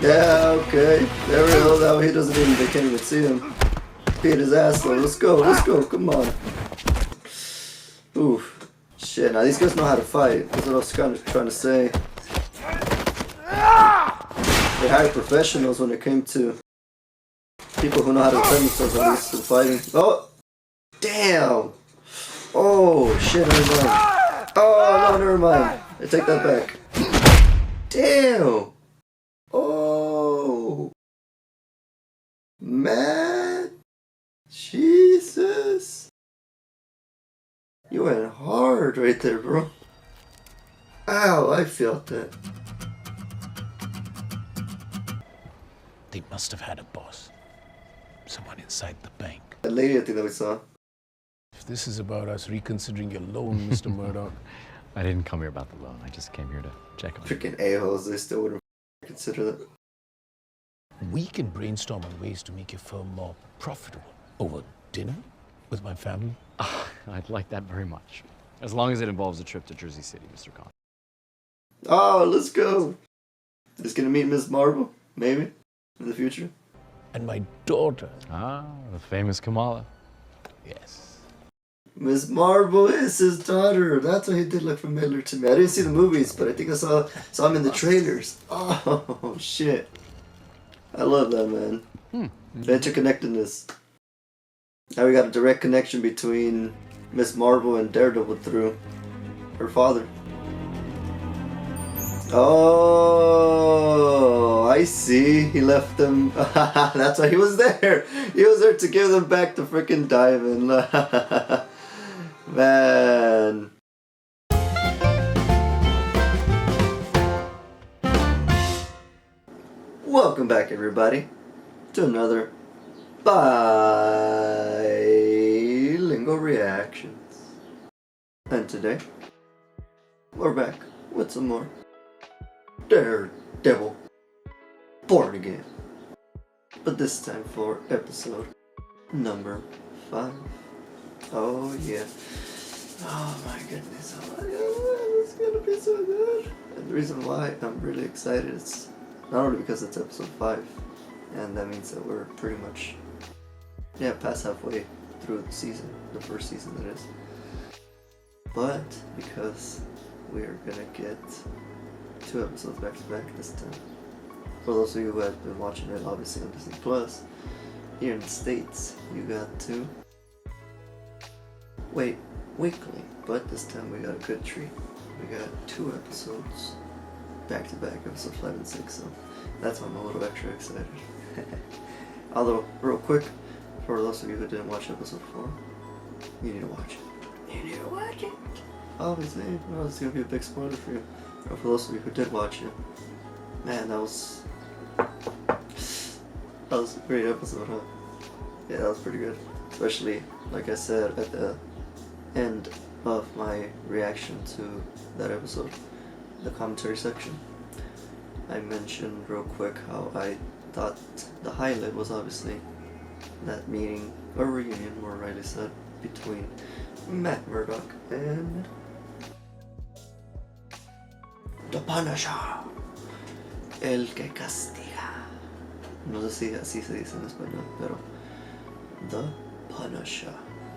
Yeah, okay. There we go. Now he doesn't even, they can't even see him. Beat his ass though. Let's go, come on. Oof. Shit, now these guys know how to fight. That's what I was kind of trying to say. They hired professionals when it came to people who know how to defend themselves when it comes to fighting. Oh! Damn! Oh, shit, never mind. Oh, no, never mind. I take that back. Damn! Oh! Man! Jesus! You went hard right there, bro. Ow, I felt that. They must have had a boss. Someone inside the bank. That lady I think that we saw. If this is about us reconsidering your loan, Mr. Murdock. I didn't come here about the loan. I just came here to check on you. Freaking a-holes, they still wouldn't consider that. We can brainstorm on ways to make your firm more profitable. Over dinner with my family. I'd like that very much. As long as it involves a trip to Jersey City, Mr. Khan. Oh, let's go. Just gonna meet Miss Marvel, maybe, in the future. And my daughter. Ah, the famous Kamala. Yes. Miss Marvel is his daughter. That's why he did look familiar to me. I didn't see the movies, but I think I saw him in the trailers. Oh, shit. I love that, man. Interconnectedness. Now we got a direct connection between Miss Marvel and Daredevil through her father. Oh, I see. He left them. That's why he was there. He was there to give them back the freaking diamond. Man. Welcome back, everybody, to another Bilingual Reactions. And today, we're back with some more Daredevil Born Again. But this time for episode number 5. Oh yeah. Oh my goodness. Oh my god. It's gonna be so good. And the reason why I'm really excited is not only because it's episode 5, and that means that we're pretty much past halfway through the season, the first season that is. But because we are gonna get 2 episodes back to back this time. For those of you who have been watching it obviously on Disney Plus, here in the States you got to wait weekly, but this time we got a good treat. We got 2 episodes back to back, episode 5 and 6, so that's why I'm a little extra excited. Although, real quick, for those of you who didn't watch episode 4, you need to watch it. You need to watch it! Obviously, it's gonna be a big spoiler for you. But for those of you who did watch it, man, that was a great episode, huh? Yeah, that was pretty good. Especially, like I said, at the end of my reaction to that episode, the commentary section, I mentioned real quick how I thought the highlight was obviously that meeting, or reunion more rightly said, between Matt Murdock and The Punisher, el que castiga. No sé si así se dice en español, pero The Punisher,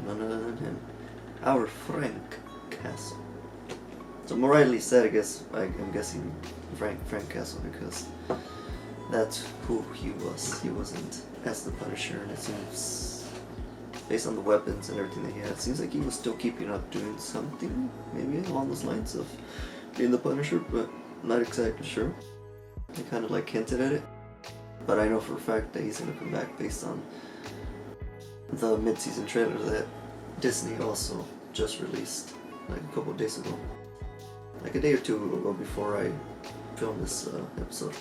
none other than him, our Frank Castle. So more rightly said, I guess I'm guessing Frank Castle, because that's who he was. He wasn't as the Punisher, and it seems, based on the weapons and everything that he had, it seems like he was still keeping up doing something, maybe along those lines of being the Punisher, but I'm not exactly sure. They kind of like hinted at it, but I know for a fact that he's gonna come back based on the mid-season trailer that Disney also just released like a couple of days ago, like a day or 2 ago before I filmed this episode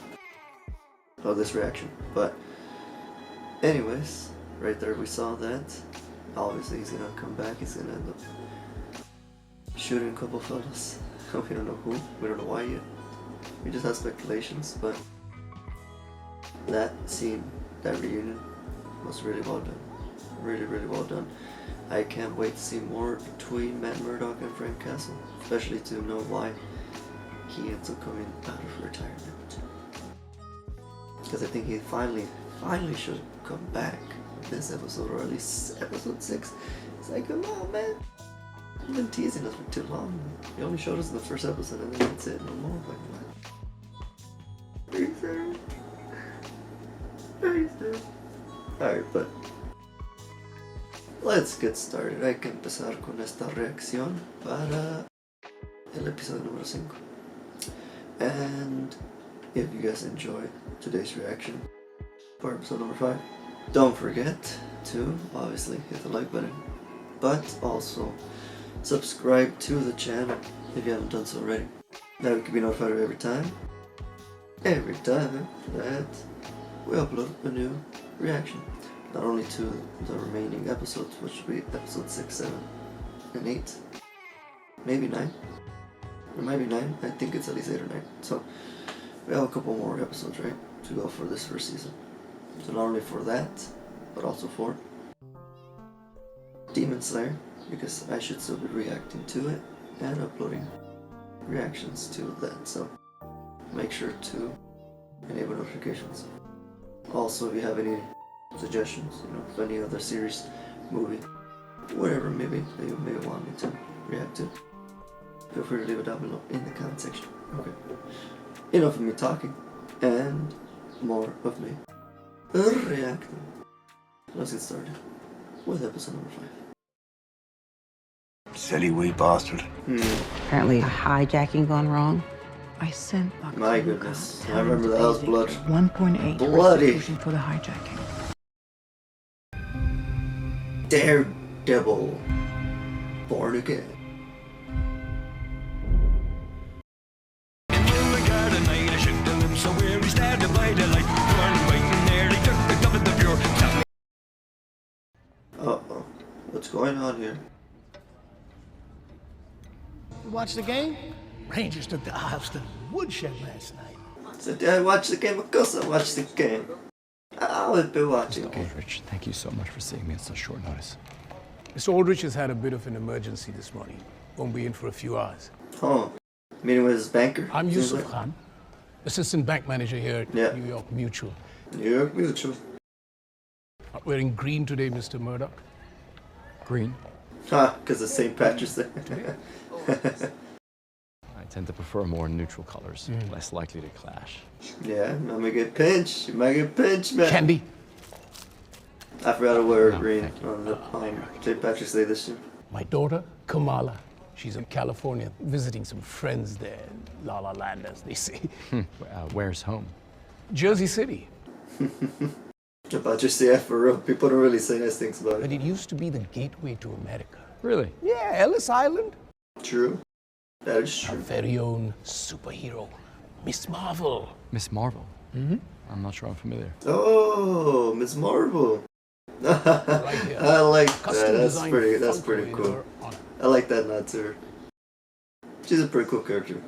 of this reaction. But anyways, right there we saw that obviously he's gonna come back. He's gonna end up shooting a couple fellas. We don't know who, we don't know why yet. We just have speculations, but that scene, that reunion, was really well done. Really, really well done. I can't wait to see more between Matt Murdock and Frank Castle, especially to know why he ends up coming out of retirement. Because I think he finally should come back this episode, or at least episode 6. It's like, come on, man. You've been teasing us for too long. You only showed us in the first episode, and then that's it. No more. Like, what? Are you serious? Are you serious? Alright, but let's get started. Hay que empezar con esta reacción para el episodio número 5. And if you guys enjoyed today's reaction for episode number 5, don't forget to obviously hit the like button, but also subscribe to the channel if you haven't done so already. Now you can be notified every time that we upload a new reaction. Not only to the remaining episodes, which will be episode 6, 7, and 8. Maybe 9. It might be 9. I think it's at least 8 or 9. So we have a couple more episodes, right, to go for this first season. So not only for that, but also for Demon Slayer, because I should still be reacting to it and uploading reactions to that. So make sure to enable notifications. Also, if you have any suggestions, of any other series, movie, whatever maybe that you may want me to react to, feel free to leave it down below in the comment section. Okay. Enough of me talking, and more of me reacting. Let's get started with episode number 5. Silly wee bastard. Apparently a hijacking gone wrong. I sent My goodness, I remember that was blood. 1.8 Bloody. restitution for the hijacking. Daredevil, born again. Uh-oh, what's going on here? You watch the game? Rangers took the Isles to the woodshed last night. So did I watch the game? Of course I watched the game. I would be watching it. Aldrich, thank you so much for seeing me at such short notice. Mr. Aldrich has had a bit of an emergency this morning. Won't be in for a few hours. Oh, meeting with his banker? I'm Seems Yusuf like. Khan, assistant bank manager here at Yeah. New York Mutual. New York Mutual. Wearing green today, Mr. Murdock. Green. Because of St. Patrick's Day. I tend to prefer more neutral colors, less likely to clash. Yeah, I'm gonna get pinched. You might get pinched, man. Candy. I forgot to wear No, green thank you. on St. Patrick's Day this year. My daughter, Kamala. She's in California visiting some friends there. La La Land, as they say. Where's home? Jersey City. About your CF for real. People don't really say nice things about But it. it used to be the gateway to America. Really? Yeah, Ellis Island. True. That is Our true. very own superhero, Miss Marvel. Miss Marvel? Mm-hmm. I'm not sure I'm familiar. Oh, Ms. Marvel. Right here. I like that. Custom That's designed pretty Funko in cool. her honor. I like that nod to her. She's a pretty cool character.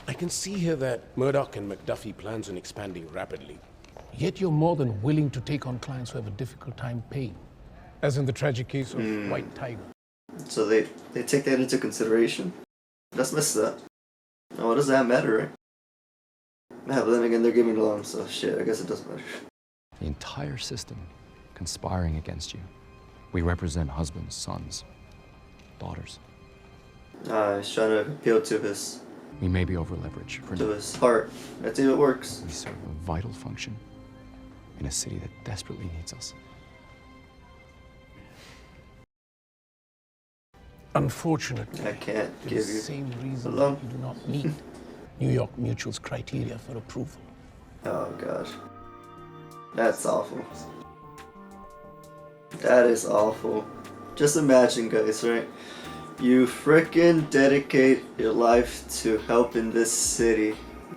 I can see here that Murdock and McDuffie plans on expanding rapidly. Yet you're more than willing to take on clients who have a difficult time paying, as in the tragic case of White Tiger. So they take that into consideration. That's messed up. Now what does that matter, right? Yeah, but then again they're giving loans, so shit, I guess it doesn't matter. The entire system conspiring against you. We represent husbands, sons, daughters. He's trying to appeal to his We may be over-leveraged. heart. That's if it works. We serve a vital function in a city that desperately needs us. Unfortunately, I can't for give the you same reason alone. you do not meet New York Mutual's criteria for approval. Oh gosh. That's awful. That is awful. Just imagine, guys, right? You frickin' dedicate your life to helping this city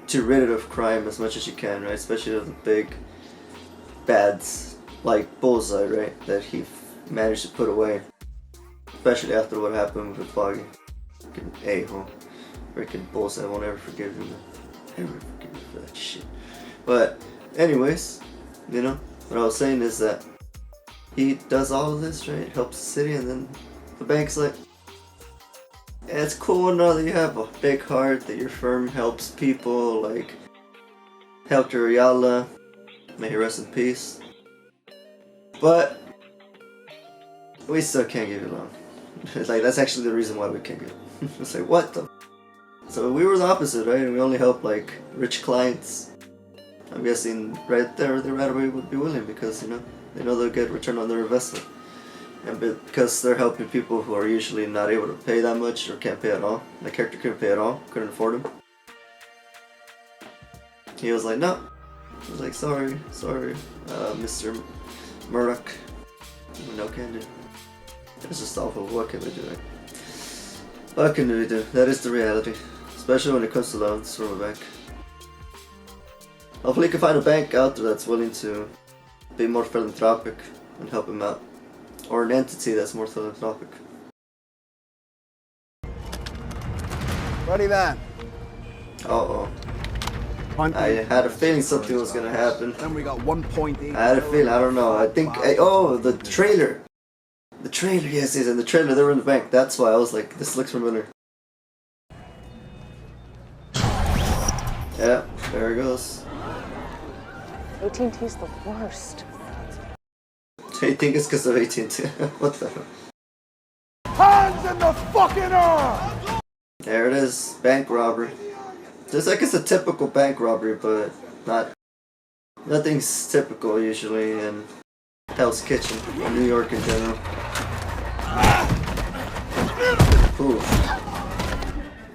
to rid it of crime as much as you can, right? Especially of the big bads like Bullseye, right? That he managed to put away. Especially after what happened with Foggy. Freaking a-hole. Freaking Bullseye won't ever forgive him. Never forgive him for that shit. But anyways, what I was saying is that he does all of this, right? Helps the city, and then the bank's like, yeah, it's cool and all that you have a big heart, that your firm helps people, like, helped Yala. May he rest in peace. But we still can't get along. It's like, that's actually the reason why we can't get along. It's like, what the? So we were the opposite, right? And we only help like rich clients. I'm guessing right there the right away would be willing because, you know, they know they'll get return on their investment. And because they're helping people who are usually not able to pay that much or can't pay at all. My character couldn't pay at all, couldn't afford him. He was like, no. He was like, sorry, Mr. Murdock. No can do. It's just awful. What can we do? What can we do? That is the reality. Especially when it comes to loans from a bank. Hopefully you can find a bank out there that's willing to be more philanthropic and help him out. Or an entity that's more philanthropic. Ready then. Uh-oh. I had a feeling something was gonna happen. Then we got 1 point each. I had a feeling, I don't know. I think, oh, the trailer. The trailer, yes, in the trailer, they were in the bank. That's why I was like, this looks familiar. Yeah, there it goes. AT&T's the worst. Do you think it's because of AT&T? What the hell? Hands in the fucking air! There it is, bank robbery. Just like it's a typical bank robbery, but nothing's typical usually in Hell's Kitchen or New York in general. Oof.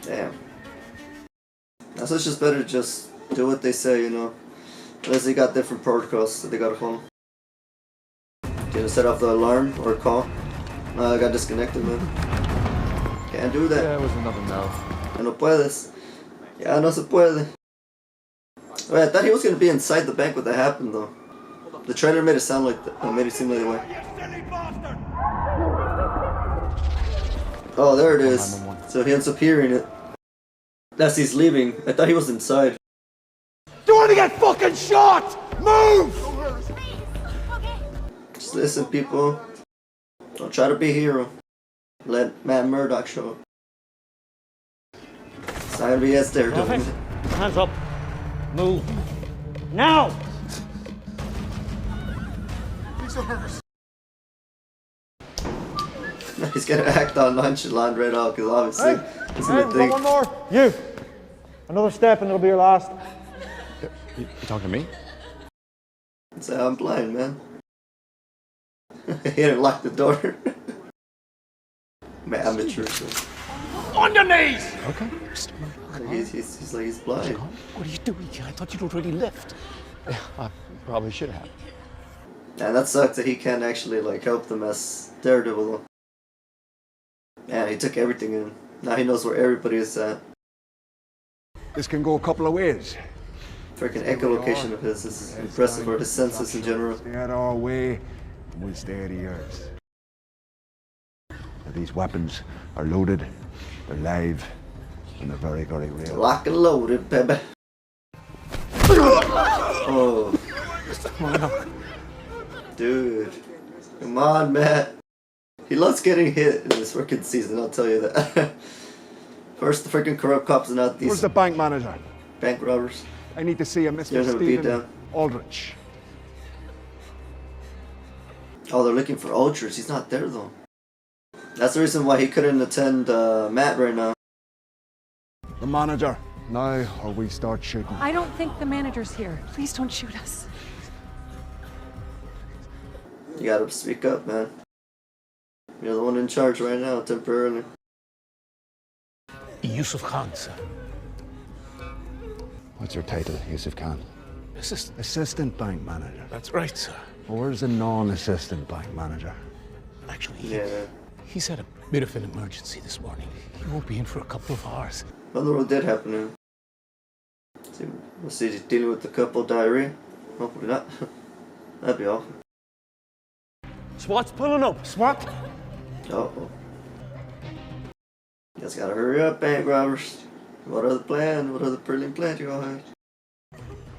Damn. That's it's just better to just do what they say, you know. Unless they got different protocols that they gotta follow. Can you set off the alarm or call? No, I got disconnected, man. Can't do that. Yeah, it was another no. Ya no puedes. Ya no se puede. Wait, I thought he was gonna be inside the bank when that happened, though. The trailer made it sound like made it seem like that way. Oh, there it is. So he ends up hearing it. As he's leaving. I thought he was inside. Do you want to get fucking shot? Move! Just listen, people. Don't try to be a hero. Let Matt Murdock show up. It's not gonna be as Daredevil. Hands up. Move. Now! He's gonna act on nonchalant right off because obviously he's gonna think. One more. You. Another step and it'll be your last. You talking to me? Say I'm blind, man. He didn't lock the door. Man, amateur. On your knees! Okay. He's like he's blind. What are you doing here? I thought you'd already left. Yeah, I probably should have. And that sucks that he can't actually like help them as Daredevil. Man, he took everything in. Now he knows where everybody is at. This can go a couple of ways. Freaking echolocation of his is impressive, or his senses in general. Stay out of our way, and we'll stay out of yours. Now, these weapons are loaded, they're live, and they're very, very real. Lock and loaded, baby. Oh. Dude. Come on, Matt. He loves getting hit in this freaking season, I'll tell you that. First, the freaking corrupt cops and not these Where's the bank manager? bank robbers. I need to see a Mr. There's a beat Stephen down. Aldrich. Oh, they're looking for Ultras. He's not there, though. That's the reason why he couldn't attend Matt right now. The manager. Now, or we start shooting. I don't think the manager's here. Please don't shoot us. You gotta speak up, man. You're the one in charge right now, temporarily. Yusuf Khan, sir. What's your title, Yusuf Khan? Assistant bank manager. That's right, sir. Well, where's the non-assistant bank manager? Actually, Yeah. he's had a bit of an emergency this morning. He won't be in for a couple of hours. Wonder what did happen to him. Was he dealing with the couple diarrhea? Hopefully not. That'd be awful. SWAT's pulling up. SWAT? Uh-oh. You guys gotta hurry up, bank robbers. What other plan? What other brilliant plan you all have?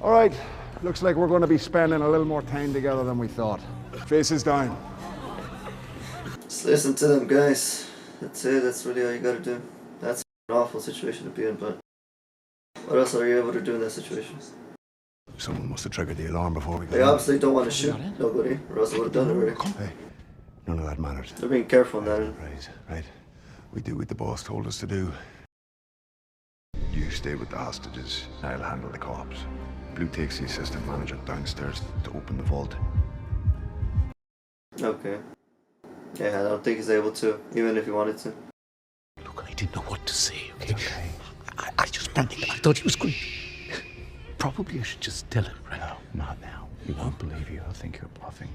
All right, looks like we're going to be spending a little more time together than we thought. Faces down. Just listen to them, guys. That's it. That's really all you gotta do. That's an awful situation to be in, but what else are you able to do in that situation? Someone must have triggered the alarm before we got They in. obviously don't want to shoot nobody, or else they would have done it already. Hey, none of that matters. They're being careful now. Right. We do what the boss told us to do. You stay with the hostages. I'll handle the cops. Blue takes the assistant manager downstairs to open the vault. Okay. Yeah, I don't think he's able to, even if he wanted to. Look, I didn't know what to say, okay? I just wanted, I thought he was good. Probably I should just tell him right now. Not now. He won't believe you. He'll think you're bluffing.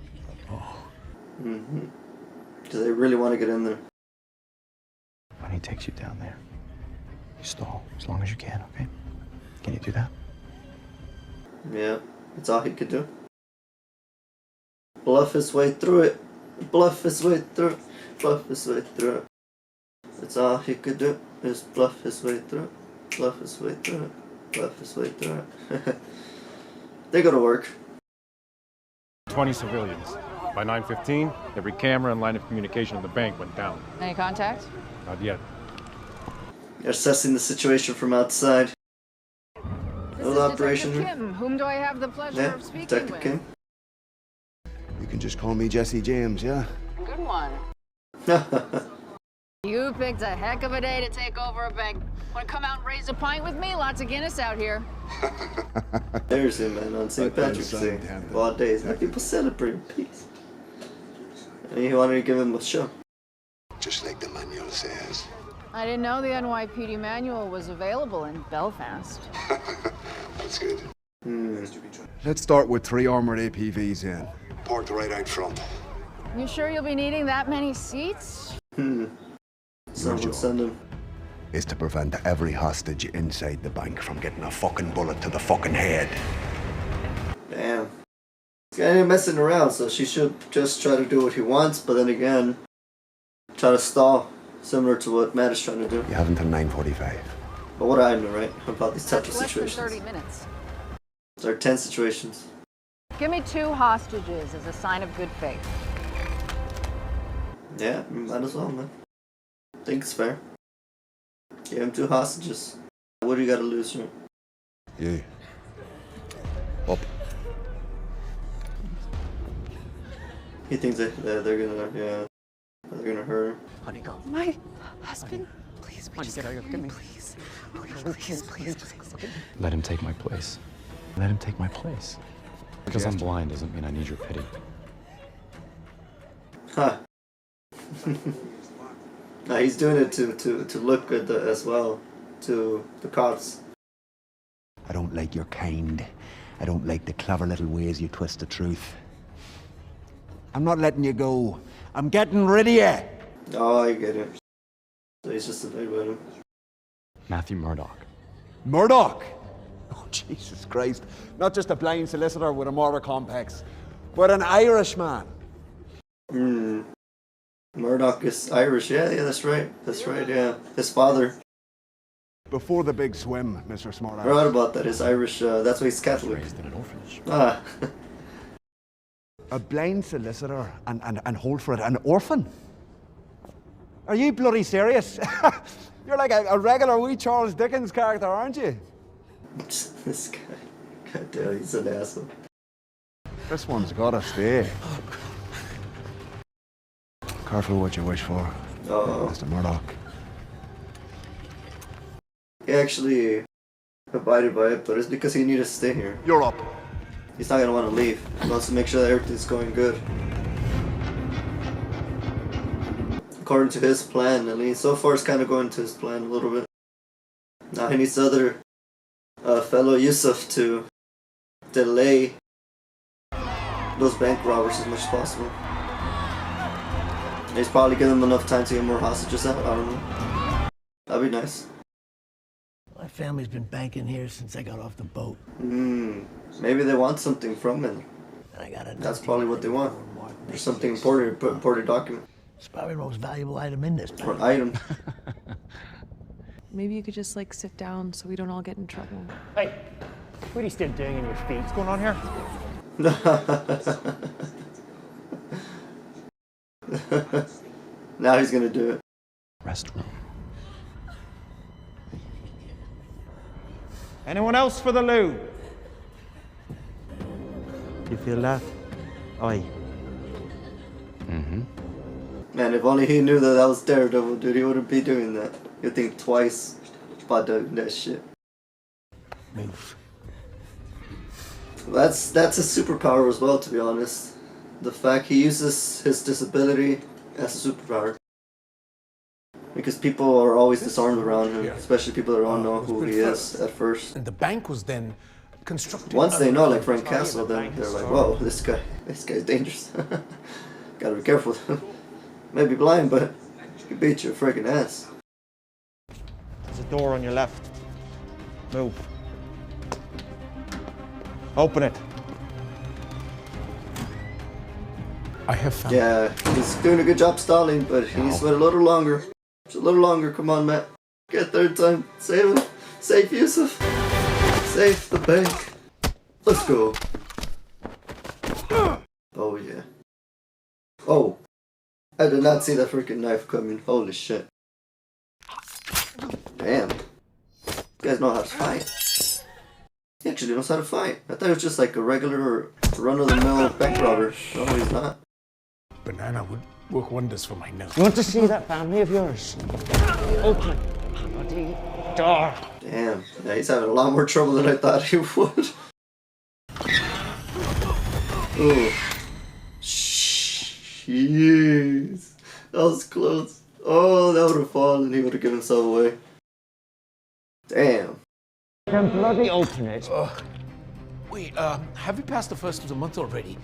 Because they really want to get in there. When he takes you down there, you stall as long as you can, okay? Can you do that? Yeah, that's all he could do. Bluff his way through it. Bluff his way through it. Bluff his way through it. That's all he could do, is bluff his way through it. Bluff his way through it. Bluff his way through it. They go to work. 20 civilians. By 9:15, every camera and line of communication in the bank went down. Any contact? Not yet. They're assessing the situation from outside. Little operation here. Kim. Whom do I have the pleasure Yeah, of speaking Detective with? Kim. You can just call me Jesse James, yeah? Good one. You picked a heck of a day to take over a bank. Want to come out and raise a pint with me? Lots of Guinness out here. There's him, man, on St. Patrick's Day. Wild days. How people celebrate peace. And he wanted to give him a show. Just like the manual says. I didn't know the NYPD manual was available in Belfast. That's good. Let's start with 3 armored APVs in. Parked right out front. You sure you'll be needing that many seats? Someone send him. Is to prevent every hostage inside the bank from getting a fucking bullet to the fucking head. Damn. This guy ain't messing around, so she should just try to do what he wants, but then again, try to stall, similar to what Matt is trying to do. You have until 9:45. But what I know, right, about these types of Less than situations. 30 minutes. There are 10 situations. Give me 2 hostages as a sign of good faith. Yeah, might as well, man. Think it's fair. Give him 2 hostages. What do you gotta lose, right? You. Up. He thinks that they're gonna hurt him. Honey, go. My husband, please, please, please. Let him take my place. Let him take my place. Because I'm blind doesn't mean I need your pity. Huh. No, he's doing it to look good as well to the cops. I don't like your kind. I don't like the clever little ways you twist the truth. I'm not letting you go. I'm getting rid of you. Oh, I get it. So he's just annoyed with him. Matthew Murdock. Murdock! Oh, Jesus Christ. Not just a blind solicitor with a murder complex, but an Irishman. Murdock is Irish. Yeah, that's right. That's right, yeah. His father. Before the big swim, Mr. Smart. I heard about that. He's Irish. That's why he's Catholic. Raised in an orphanage. Ah. A blind solicitor and hold for it, an orphan? Are you bloody serious? You're like a regular wee Charles Dickens character, aren't you? This guy. God damn, he's an asshole. This one's gotta stay. Careful what you wish for, Uh-oh. Mr. Murdock. He actually abided by it, but it's because he needed to stay here. You're up. He's not gonna want to leave. He wants to make sure that everything's going good. According to his plan, at least. So far, it's kind of going to his plan a little bit. Now he needs the other fellow Yusuf to delay those bank robbers as much as possible. He's probably giving them enough time to get more hostages out. I don't know. That'd be nice. My family's been banking here since I got off the boat. Maybe they want something from him. And I got a That's probably what they want. There's something important, important document It's probably the most valuable item in this bank. or item. Maybe you could just like sit down so we don't all get in trouble. Hey, what are you still doing in your feet? What's going on here? Now he's gonna do it. Restroom. Anyone else for the loo? Feel that? Aye. Mm-hmm. Man, if only he knew that that was Daredevil, dude, he wouldn't be doing that. He'd think twice about doing that shit. Move. That's a superpower as well, to be honest. The fact he uses his disability as a superpower. Because people are always disarmed around him, especially people that don't know who he is at first. And the bank was then constructed. Once they know, like Frank Castle, then they're like, whoa, this guy's dangerous. Gotta be careful with him. Maybe blind, but he can beat your freaking ass. There's a door on your left. Move. Open it. I have found. Yeah, he's doing a good job stalling, but he needs to wait a little longer. Just a little longer, come on, Matt. Get third time. Save him. Save Yusuf. Save the bank. Let's go. Oh, yeah. Oh. I did not see that freaking knife coming. Holy shit. Damn. You guys know how to fight. He actually knows how to fight. I thought it was just like a regular run-of-the-mill bank robber. No, he's not. Banana would work wonders for my nose. You want to see that family of yours? Open it. Bloody door. Damn. Yeah, he's having a lot more trouble than I thought he would. Ooh. Jeez. That was close. Oh, that would have fallen. He would have given himself away. Damn. Then bloody open it. Wait, have we passed the first of the month already?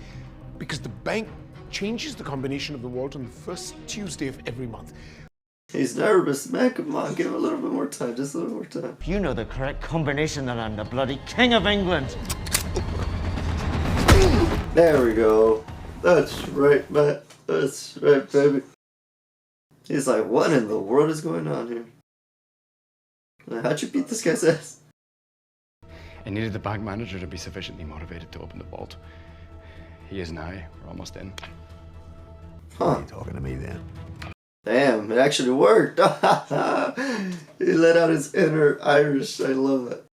Because the bank changes the combination of the vault on the first Tuesday of every month. He's nervous, man. Come on, give him a little bit more time. Just a little more time. You know the correct combination, then I'm the bloody King of England. There we go. That's right, Matt. That's right, baby. He's like, what in the world is going on here? Like, how'd you beat this guy's ass? I needed the bank manager to be sufficiently motivated to open the vault. He is now. We're almost in. Huh. You talking to me then? Damn, it actually worked. He let out his inner Irish. I love it.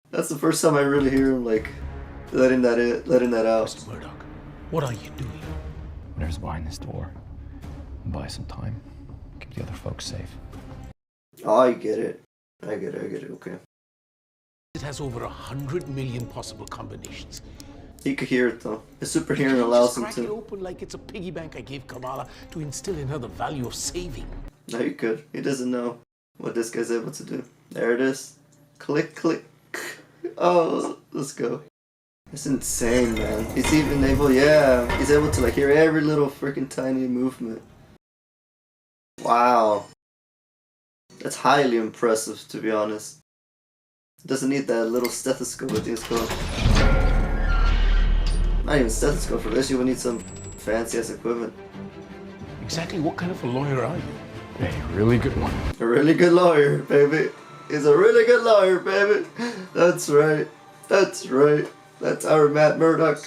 That's the first time I really hear him like letting that out. Mr. Murdock, what are you doing? There's behind this door. Buy some time. Keep the other folks safe. Oh, I get it. I get it. Okay. It has over 100 million possible combinations. He could hear it though. His super hearing allows him Just crack it to. open like it's a piggy bank I gave Kamala to instill in her the value of saving. No, he could. He doesn't know what this guy's able to do. There it is. Click, click. Oh, let's go. It's insane, man. He's even able, yeah. He's able to like hear every little freaking tiny movement. Wow. That's highly impressive, to be honest. Doesn't need that little stethoscope with this called. Not even stethoscope for this, you would need some fancy ass equipment. Exactly what kind of a lawyer are you? A really good one. A really good lawyer, baby. He's a really good lawyer, baby. That's right. That's right. That's our Matt Murdock.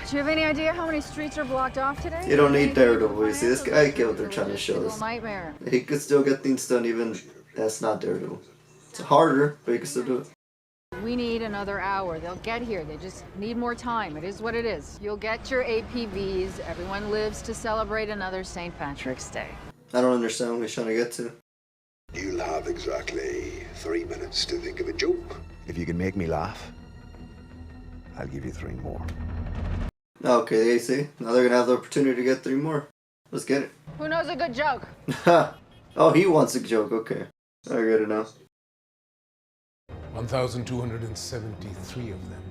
Do you have any idea how many streets are blocked off today? You don't need Daredevil. You see, this guy, I get what they're trying to show us. Nightmare. He could still get things done even that's not Daredevil. It's harder, but he can still do it. We need another hour. They'll get here. They just need more time. It is what it is. You'll get your APVs. Everyone lives to celebrate another St. Patrick's Day. I don't understand what he's trying to get to. You'll have exactly 3 minutes to think of a joke. If you can make me laugh, I'll give you 3 more. Okay, you see? Now they're gonna have the opportunity to get 3 more. Let's get it. Who knows a good joke? Oh, he wants a joke. Okay. I get it now. 1,273 of them.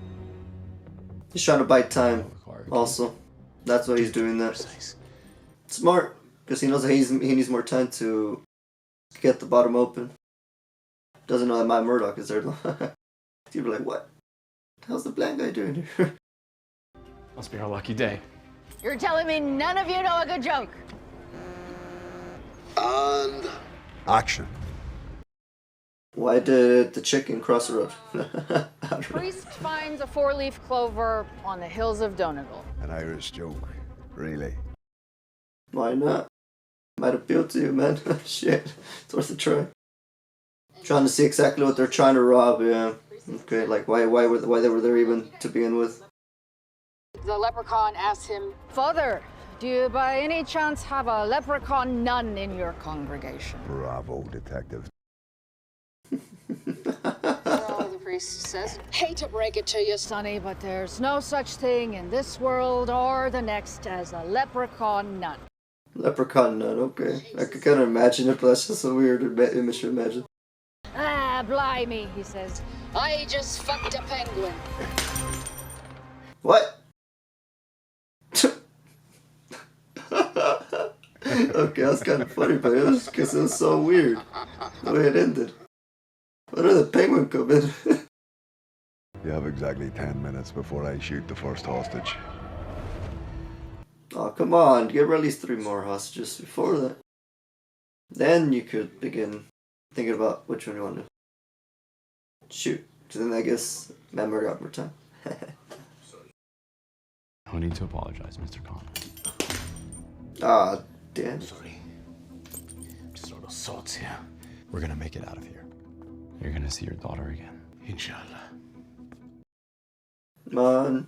He's trying to bite time. Also, that's why he's doing that. Smart, because he knows that he needs more time to get the bottom open. Doesn't know that Matt Murdock is there though. He'd be like, what? How's the blind guy doing here? Must be our lucky day. You're telling me none of you know a good joke? And action. Why did the chicken cross the road? Priest finds a 4-leaf clover on the hills of Donegal. An Irish joke, really. Why not? Might appeal to you, man. Shit, it's worth a try. Trying to see exactly what they're trying to rob. Yeah. Okay, like why they were there even to begin with. The leprechaun asks him, Father, do you by any chance have a leprechaun nun in your congregation? Bravo, detective. Well, the priest says, hate to break it to you, sonny, but there's no such thing in this world or the next as a leprechaun nun. Leprechaun nun, okay. I could kind of imagine it, but that's just a weird image to imagine. Ah, blimey, he says. I just fucked a penguin. What? Okay, that's kind of funny, but it was because it was so weird the way it ended. Where did the penguin come in? You have exactly 10 minutes before I shoot the first hostage. Oh, come on. Give at least 3 more hostages before that. Then you could begin thinking about which one you want to shoot. So then I guess Matt Murdock more time. No need to apologize, Mr. Khan. Ah, damn. Sorry. Just a lot of thoughts here. We're gonna make it out of here. You're gonna see your daughter again. Inshallah. Come on.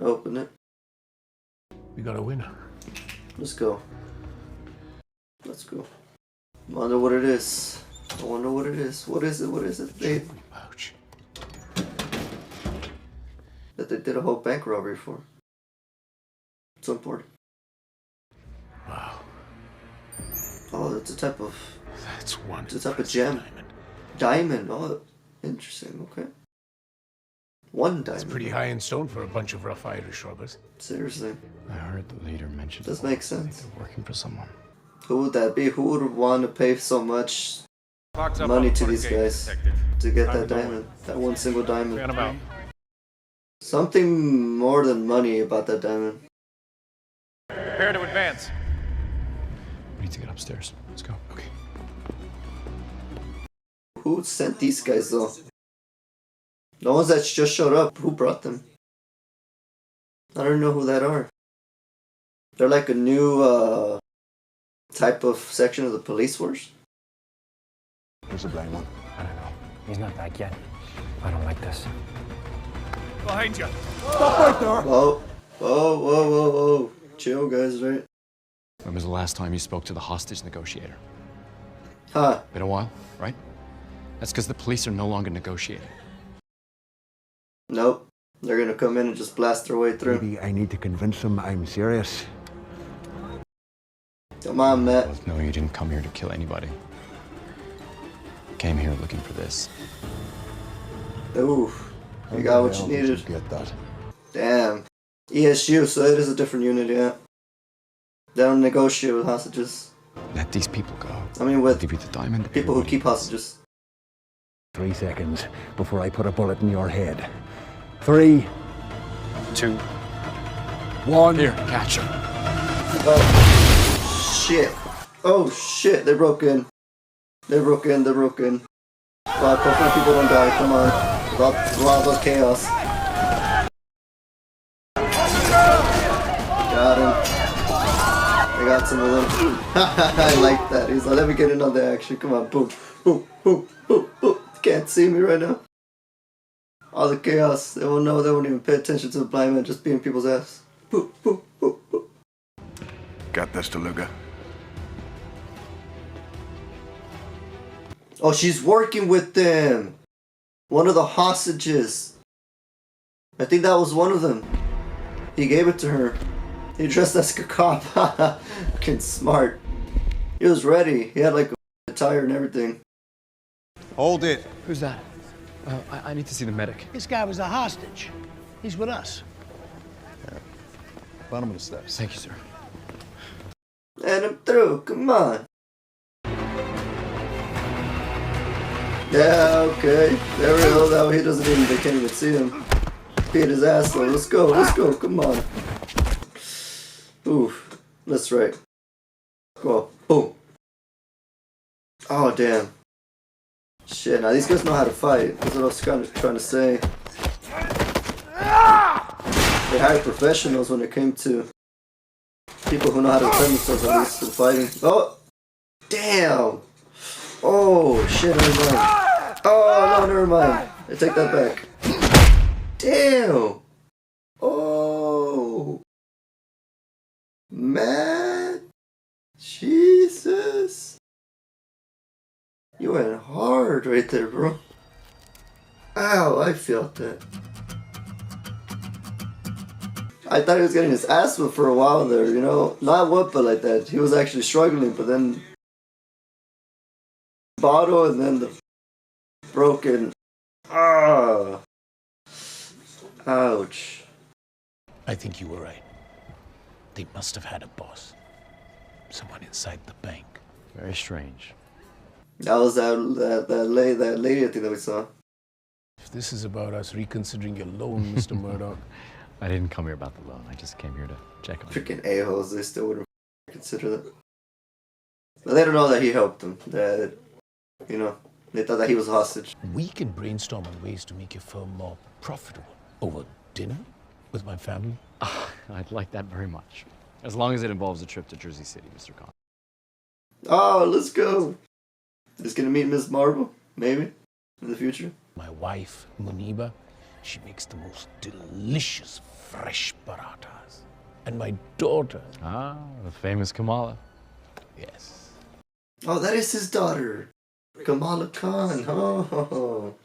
Open it. We got a winner. Let's go. Let's go. I wonder what it is. I wonder what it is. What is it? What is it? They, Pouch. that they did a whole bank robbery for. So important. Wow. Oh, it's a type of... That's one. It's a type of gem. Diamond. Oh, interesting. Okay. One diamond. It's pretty high in stone for a bunch of rough Irish robbers. Seriously. I heard the leader mention Does make sense. they're working for someone. Who would that be? Who would want to pay so much Clock's up money on to the these gate, guys detective. to get Time that to go diamond? That one single Fan diamond. 'em out. Something more than money about that diamond. Prepare to advance. We need to get upstairs. Let's go. Okay. Who sent these guys though? The ones that just showed up. Who brought them? I don't know who that are. They're like a new type of section of the police force. Who's the blind one? I don't know. He's not back yet. I don't like this. Behind you. Stop right there! Whoa. Whoa, whoa, whoa, whoa. Chill guys, right? When was the last time you spoke to the hostage negotiator? Huh. Been a while, right? That's because the police are no longer negotiating. Nope. They're gonna come in and just blast their way through. Maybe I need to convince him I'm serious. Come on, Matt. Both know you didn't come here to kill anybody. You came here looking for this. Ooh. You got what you needed. Get that. Damn. ESU, so it is a different unit, yeah. They don't negotiate with hostages. Let these people go. I mean, with I'll give you the diamond. people who keep hostages. 3 seconds before I put a bullet in your head. 3, 2, 1. Here, catch him. Oh, shit. Oh, shit. They broke in. They broke in. They broke in. Fuck, hopefully people don't die. Come on. Wild those chaos. Got him. I got some of them. I like that. He's like, let me get in on the action. Come on. Boom. Boom. Boom. Boom. Boom. Can't see me right now. All the chaos. They won't know. They won't even pay attention to the blind man just beating people's ass. Boom. Boom. Boom. Boom. Got this, DeLuca. Oh, she's working with them. One of the hostages. I think that was one of them. He gave it to her. He dressed as a cop. Fucking smart. He was ready. He had like a attire and everything. Hold it. Who's that? I need to see the medic. This guy was a hostage. He's with us. Bottom of the steps. Thank you, sir. And I'm through. Come on. Yeah, okay. There we go. That way he doesn't even, they can't even see him. Beat his ass though. Let's go. Let's go. Come on. Oof. That's right. Go. Boom. Oh, damn. Shit, now these guys know how to fight. That's what I was kind of trying to say. They hired professionals when it came to people who know how to defend themselves at least in fighting. Oh! Damn! Oh, shit, never mind. Oh, no, never mind. I take that back. Damn! Oh! Man, Jesus. You went hard right there, bro. Ow, I felt that. I thought he was getting his ass whipped for a while there, you know? Not whooped, but like that. He was actually struggling, but then bottle and then the broken. Ah. Ouch. I think you were right. They must have had a boss. Someone inside the bank. Very strange. That was that lady I think that we saw. If this is about us reconsidering your loan, Mr. Murdock. I didn't come here about the loan. I just came here to check on you. Freaking a-holes, they still wouldn't consider that. But they don't know that he helped them. That, you know, they thought that he was a hostage. We can brainstorm on ways to make your firm more profitable. Over dinner with my family? I'd like that very much. As long as it involves a trip to Jersey City, Mr. Khan. Oh, let's go. Just gonna meet Miss Marvel, maybe, in the future. My wife, Muniba, she makes the most delicious fresh parathas. And my daughter. Ah, the famous Kamala. Yes. Oh, that is his daughter. Kamala Khan. Oh.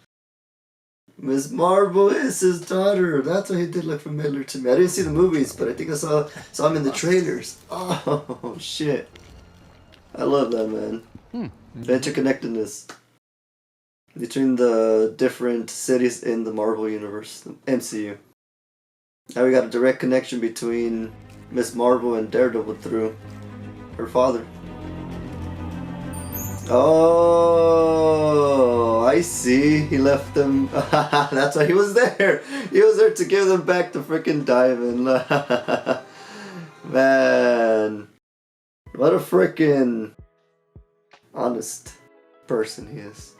Miss Marvel is his daughter. That's why he did look familiar to me. I didn't see the movies, but I think I saw him in the trailers. Oh, shit. I love that, man. The interconnectedness between the different cities in the Marvel Universe, the MCU. Now we got a direct connection between Miss Marvel and Daredevil through her father. Oh, I see. He left them. That's why he was there. He was there to give them back the freaking diamond. Man. What a freaking honest person he is.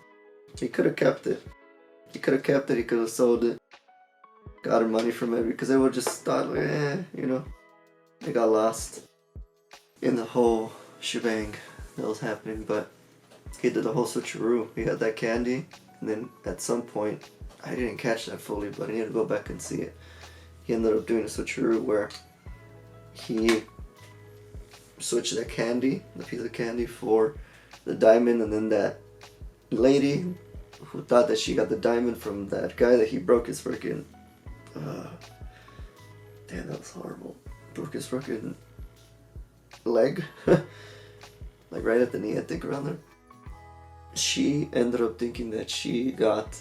He could have kept it. He could have kept it. He could have sold it. Got her money from it because they would just thought, you know, they got lost in the whole shebang that was happening. But he did the whole switcheroo. He had that candy, and then at some point, I didn't catch that fully, but I need to go back and see it. He ended up doing a switcheroo where he switched that candy, the piece of candy, for the diamond, and then that lady who thought that she got the diamond from that guy that he broke his freaking damn, that was horrible. Broke his freaking leg. Like right at the knee, I think, around there. She ended up thinking that she got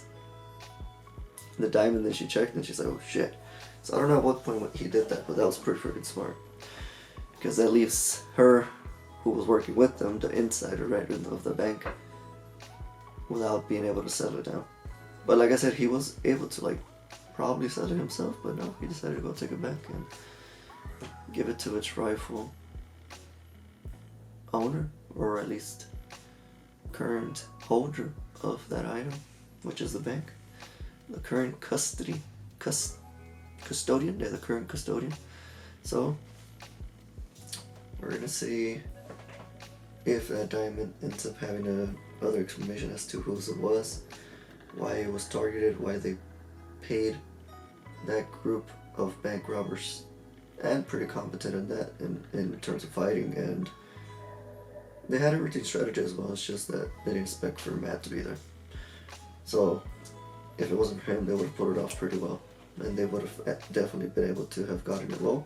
the diamond, then she checked and she's like, oh shit. So I don't know at what point he did that, but that was pretty freaking smart. Because that leaves her, who was working with them, the insider, right, of the bank, without being able to settle it down. But like I said, he was able to, like, probably sell it himself, but no, he decided to go take it back and give it to its rightful owner, or at least current holder of that item, which is the bank. The current custodian, yeah, the current custodian. So, we're gonna see if that diamond ends up having another explanation as to whose it was, why it was targeted, why they paid that group of bank robbers, and pretty competent in that in terms of fighting, and they had everything strategized as well. It's just that they didn't expect for Matt to be there. So if it wasn't for him, they would have pulled it off pretty well, and they would have definitely been able to have gotten it low.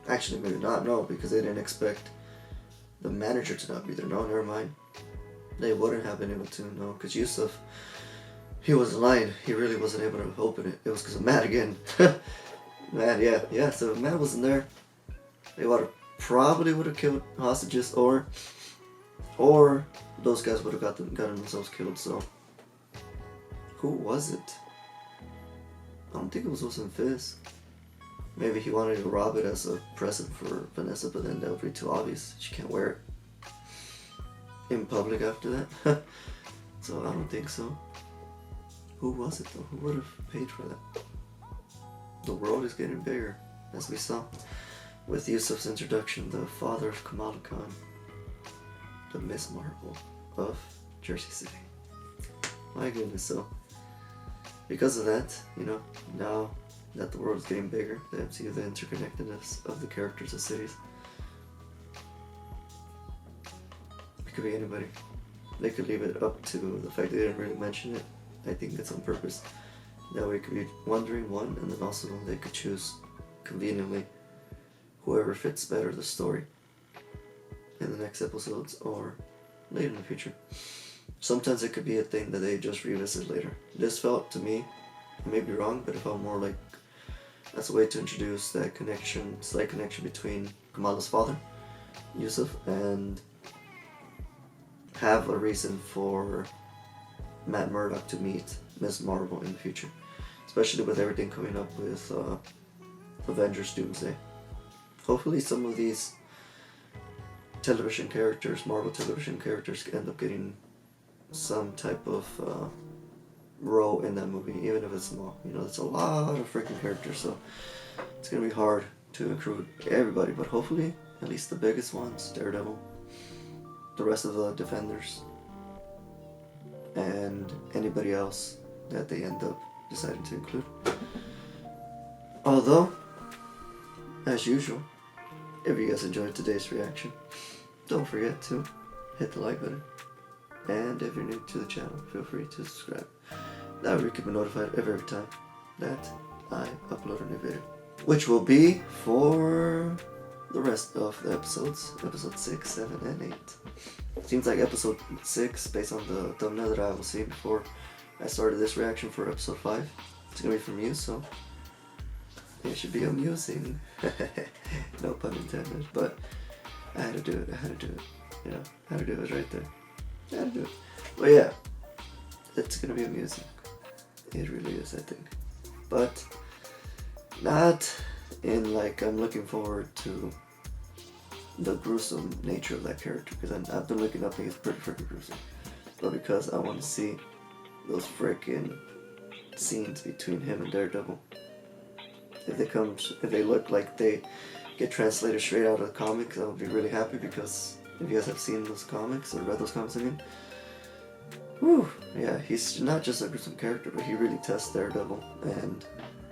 Actually, maybe not, no, because they didn't expect the manager to not be there. No, never mind. They wouldn't have been able to, no, because Yusuf, he wasn't lying. He really wasn't able to open it. It was because of Matt again. Matt, yeah, so if Matt wasn't there, they probably would have killed hostages, or those guys would have gotten themselves killed. So who was it? I don't think it was Wilson Fisk. Maybe he wanted to rob it as a present for Vanessa, but then that would be too obvious. She can't wear it in public after that. So I don't think so. Who was it though? Who would have paid for that? The world is getting bigger, as we saw with Yusuf's introduction, the father of Kamala Khan, the Miss Marvel of Jersey City. My goodness, so because of that, you know, now that the world is getting bigger, the MCU, the interconnectedness of the characters of cities. It could be anybody. They could leave it up to the fact they didn't really mention it. I think it's on purpose. That way it could be wondering one, and then also they could choose conveniently whoever fits better the story in the next episodes or later in the future. Sometimes it could be a thing that they just revisit later. This felt to me, I may be wrong, but it felt more like as a way to introduce that connection, slight connection between Kamala's father, Yusuf, and have a reason for Matt Murdock to meet Ms. Marvel in the future. Especially with everything coming up with Avengers Doomsday. Hopefully some of these television characters, Marvel television characters, end up getting some type of role in that movie, even if it's small. You know, it's a lot of freaking characters, so it's gonna be hard to include everybody, but hopefully at least the biggest ones, Daredevil, the rest of the Defenders, and anybody else that they end up deciding to include. Although, as usual, if you guys enjoyed today's reaction, don't forget to hit the like button. And if you're new to the channel, feel free to subscribe. That way you can be notified every time that I upload a new video. Which will be for the rest of the episodes. Episode 6, 7, and 8. Seems like episode 6, based on the thumbnail that I was seeing before I started this reaction for episode 5. It's gonna be from you, so it should be amusing. No pun intended, but I had to do it, You know, I had to do it right there. I had to do it. But yeah, it's gonna be amusing. It really is, I think. But not in like I'm looking forward to the gruesome nature of that character, because I've been looking up and he's pretty freaking gruesome. But because I want to see those freaking scenes between him and Daredevil. If they look like they get translated straight out of the comics, I would be really happy, because if you guys have seen those comics, or read those comics, I mean, whew, yeah, he's not just a gruesome character, but he really tests Daredevil and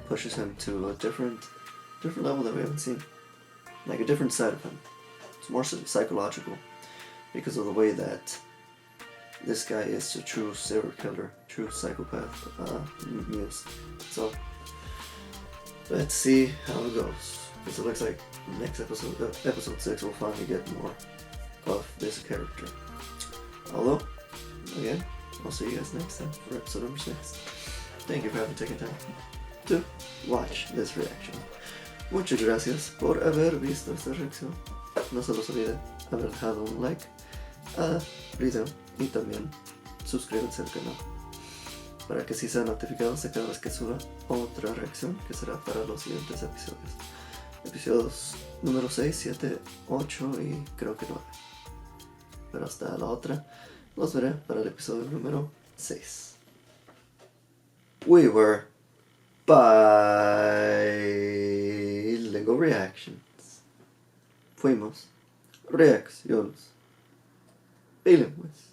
pushes him to a different level that we haven't seen. Like a different side of him. It's more psychological, because of the way that this guy is a true serial killer, true psychopath muse. So let's see how it goes. Because it looks like next episode, episode 6, we'll finally get more of this character. Although, again, I'll see you guys next time for episode number 6. Thank you for having taken time to watch this reaction. Muchas gracias por haber visto esta reacción. No se los olvide haber dejado un like al video y también suscríbanse al canal para que así sean notificados de cada vez que suba otra reacción, que será para los siguientes episodios. Episodios número 6, 7, 8 y creo que 9. Pero hasta la otra los veré para el episodio número 6. We were Bilingual Reactions. Fuimos reacciones bilingües.